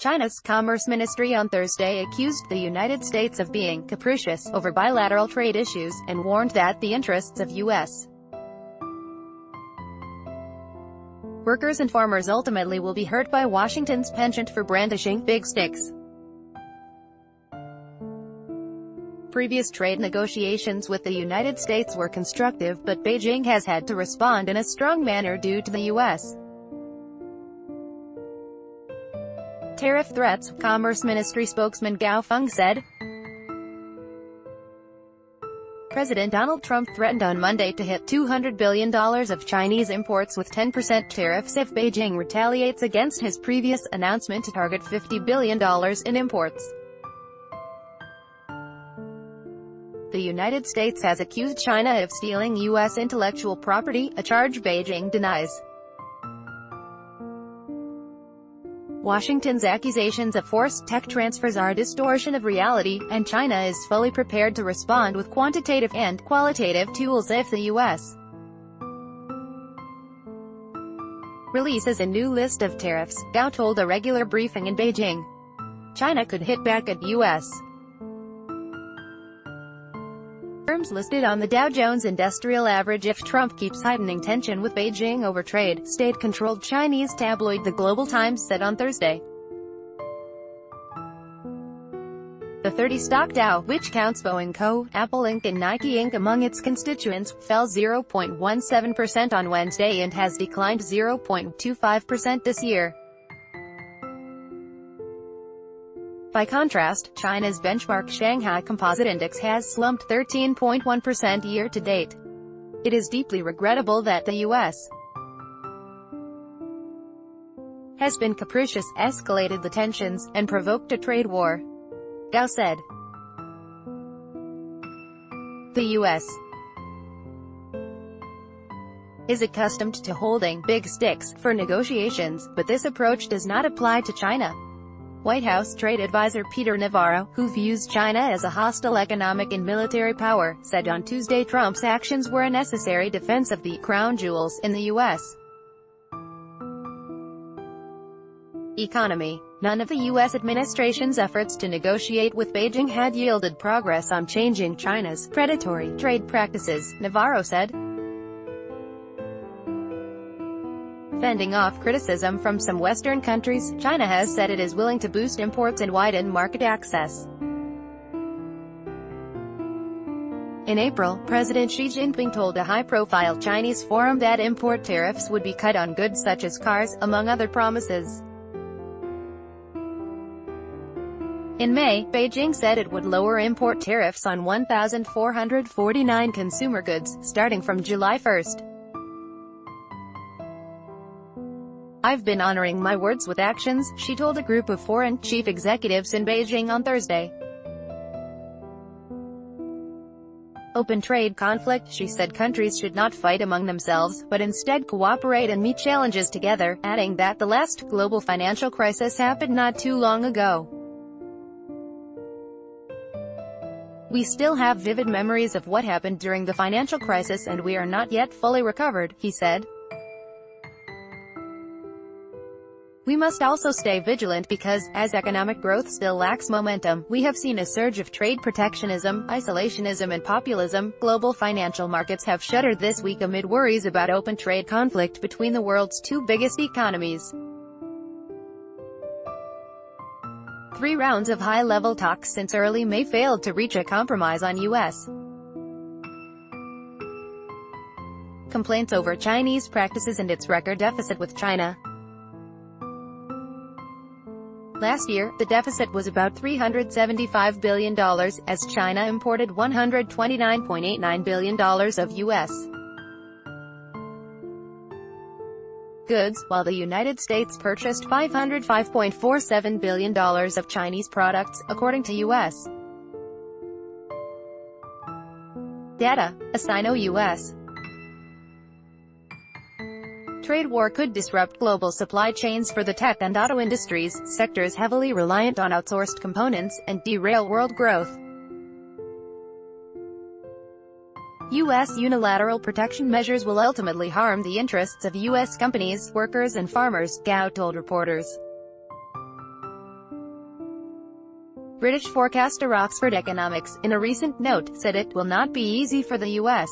China's Commerce Ministry on Thursday accused the United States of being capricious over bilateral trade issues, and warned that the interests of U.S. workers and farmers ultimately will be hurt by Washington's penchant for brandishing big sticks. Previous trade negotiations with the United States were constructive, but Beijing has had to respond in a strong manner due to the U.S. tariff threats, Commerce Ministry spokesman Gao Feng said. President Donald Trump threatened on Monday to hit $200 billion of Chinese imports with 10% tariffs if Beijing retaliates against his previous announcement to target $50 billion in imports. The United States has accused China of stealing U.S. intellectual property, a charge Beijing denies. Washington's accusations of forced tech transfers are a distortion of reality, and China is fully prepared to respond with quantitative and qualitative tools if the U.S. releases a new list of tariffs, Gao told a regular briefing in Beijing. China could hit back at U.S. firms listed on the Dow Jones Industrial Average if Trump keeps heightening tension with Beijing over trade, state-controlled Chinese tabloid The Global Times said on Thursday. The 30-stock Dow, which counts Boeing Co., Apple Inc. and Nike Inc. among its constituents, fell 0.17% on Wednesday and has declined 0.25% this year. By contrast, China's benchmark Shanghai Composite Index has slumped 13.1% year-to-date. It is deeply regrettable that the U.S. has been capricious, escalated the tensions, and provoked a trade war, Gao said. The U.S. is accustomed to holding big sticks for negotiations, but this approach does not apply to China. White House trade advisor Peter Navarro, who views China as a hostile economic and military power, said on Tuesday Trump's actions were a necessary defense of the crown jewels in the U.S. economy. None of the U.S. administration's efforts to negotiate with Beijing had yielded progress on changing China's predatory trade practices, Navarro said. Fending off criticism from some Western countries, China has said it is willing to boost imports and widen market access. In April, President Xi Jinping told a high-profile Chinese forum that import tariffs would be cut on goods such as cars, among other promises. In May, Beijing said it would lower import tariffs on 1,449 consumer goods, starting from July 1. I've been honoring my words with actions, she told a group of foreign chief executives in Beijing on Thursday. Open trade conflict, she said countries should not fight among themselves, but instead cooperate and meet challenges together, adding that the last global financial crisis happened not too long ago. We still have vivid memories of what happened during the financial crisis and we are not yet fully recovered, he said. We must also stay vigilant because, as economic growth still lacks momentum, we have seen a surge of trade protectionism, isolationism and populism. Global financial markets have shuddered this week amid worries about open trade conflict between the world's two biggest economies. 3 rounds of high-level talks since early May failed to reach a compromise on U.S. complaints over Chinese practices and its record deficit with China. Last year, the deficit was about $375 billion, as China imported $129.89 billion of U.S. goods, while the United States purchased $505.47 billion of Chinese products, according to U.S. data, a Sino-U.S. trade war could disrupt global supply chains for the tech and auto industries, sectors heavily reliant on outsourced components, and derail world growth. U.S. unilateral protection measures will ultimately harm the interests of U.S. companies, workers and farmers, Gao told reporters. British forecaster Oxford Economics, in a recent note, said it will not be easy for the U.S.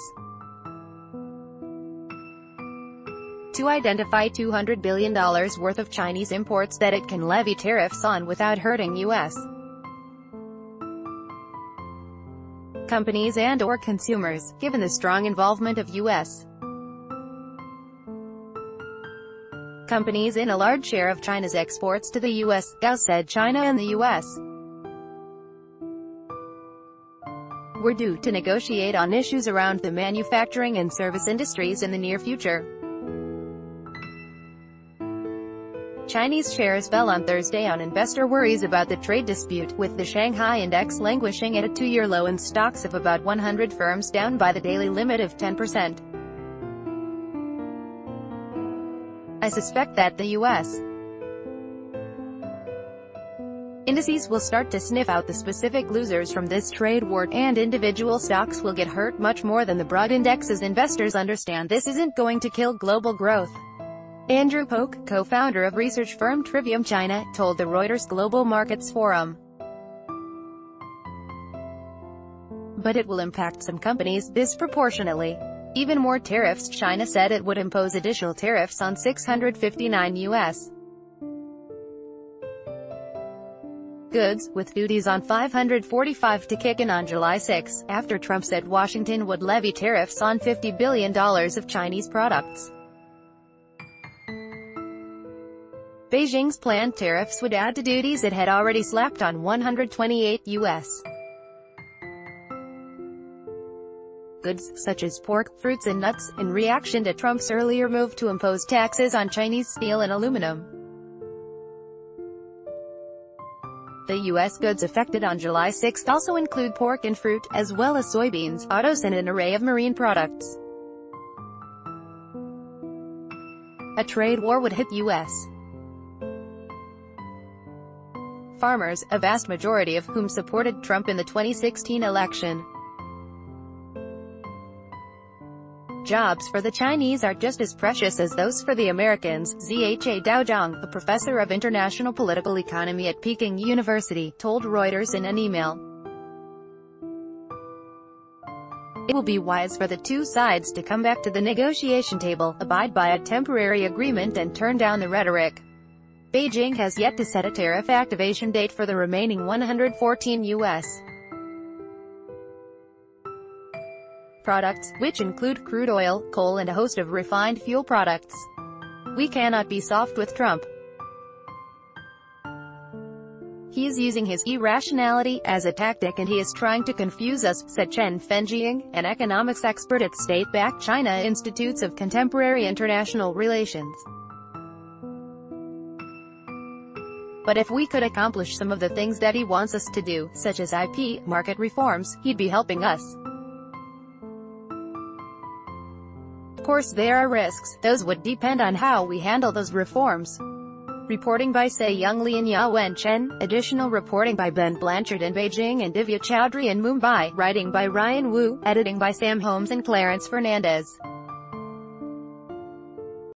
to identify $200 billion worth of Chinese imports that it can levy tariffs on without hurting U.S. companies and/or consumers, given the strong involvement of U.S. companies in a large share of China's exports to the U.S., Gao said. China and the U.S. were due to negotiate on issues around the manufacturing and service industries in the near future. Chinese shares fell on Thursday on investor worries about the trade dispute, with the Shanghai Index languishing at a two-year low and stocks of about 100 firms down by the daily limit of 10%. I suspect that the U.S. indices will start to sniff out the specific losers from this trade war, and individual stocks will get hurt much more than the broad index, as investors understand this isn't going to kill global growth. Andrew Polk, co-founder of research firm Trivium China, told the Reuters Global Markets Forum. But it will impact some companies disproportionately. Even more tariffs. China said it would impose additional tariffs on 659 U.S. goods, with duties on 545 to kick in on July 6, after Trump said Washington would levy tariffs on $50 billion of Chinese products. Beijing's planned tariffs would add to duties it had already slapped on 128 U.S. goods, such as pork, fruits and nuts, in reaction to Trump's earlier move to impose taxes on Chinese steel and aluminum. The U.S. goods affected on July 6 also include pork and fruit, as well as soybeans, autos and an array of marine products. A trade war would hit U.S. farmers, a vast majority of whom supported Trump in the 2016 election. Jobs for the Chinese are just as precious as those for the Americans, Zha Daozhang, a professor of international political economy at Peking University, told Reuters in an email. It will be wise for the two sides to come back to the negotiation table, abide by a temporary agreement and turn down the rhetoric. Beijing has yet to set a tariff activation date for the remaining 114 U.S. products, which include crude oil, coal and a host of refined fuel products. We cannot be soft with Trump. He is using his irrationality as a tactic and he is trying to confuse us, said Chen Fenjiang, an economics expert at state-backed China Institutes of Contemporary International Relations. But if we could accomplish some of the things that he wants us to do, such as IP, market reforms, he'd be helping us. Of course there are risks, those would depend on how we handle those reforms. Reporting by Se-Young Lee and Ya-Wen Chen, additional reporting by Ben Blanchard in Beijing and Divya Chowdhury in Mumbai, writing by Ryan Wu, editing by Sam Holmes and Clarence Fernandez.